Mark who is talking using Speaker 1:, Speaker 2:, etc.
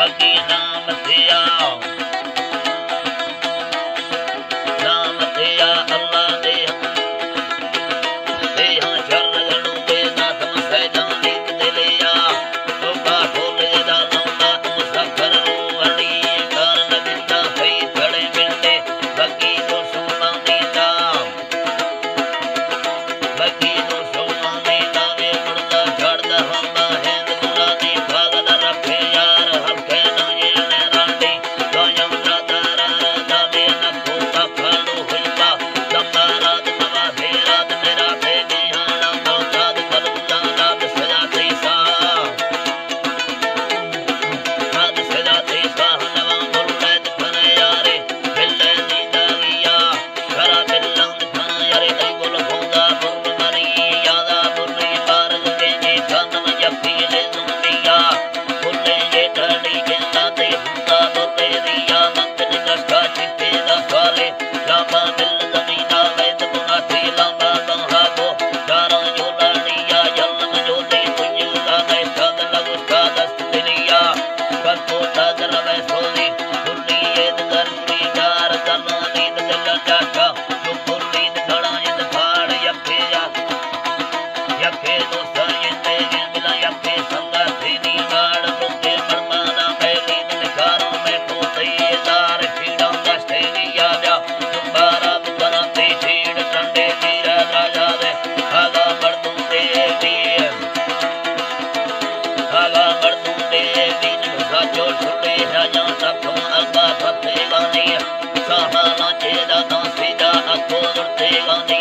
Speaker 1: भगी नाम दिया अल्लाह दे शरण गणूंगे ना तुम सैदा नीत दे लिया तोबा ढोले दा लौंदा तू सखर रूहनी कारण बिंदा सही थड़े मिलते भगी तो सोमानी दा भगी तो सोमानी दा वे मुड़दा छड़दा होंदा हैंद गुला दी भागदा रखे यार हके ना ये ने रांडी कायम राधा राधा वे न खोता खालू हुंदा दम्मा रात नवा फेरात मेरा थे बिहाना मौताद कलूदा रात सजाती सा रात सजाती सा नवा मुल्लैद फने यारे बिल्ले नींदा गिया खरा बिल्लंद फना यारे दई गुल होंदा बुर्र मरी यादा बुर्री बारग गेंगे खानम जफ्फी ले जुम्बिया बुल्ले ये ढाली गेंदा ते हुंदा बुर्रे दिया मंदिर दस्ता चित्ते दा साले लांबा दिल जमीना वैद बुनाती लांबा बंहा को चारों जो लाड़िया जलम जो दे तुझ लागे साद लगु सादस्त दिलिया कर को सादर वे सोली बुल्ली एद करूरी जार दनो नींद दिल जाका जो बुल्ली खड़ा इंद फाड़ यखे दो सायंदे मिला यखे संगा थीनी गाड़ मुके मरमाना बैली निखारों में तो तैयार खीड़ा दस्ते दिया जा तुम्हारा बनाते छेड़ डंडे वीरा राजा दे आगा बढ़ दूंगे वीर आगा बढ़ दूंगे वीर साजो छुटे राजा तखों अल्लाह फते गाने साहा नाचे दा सीधा अखो उड़ते गाने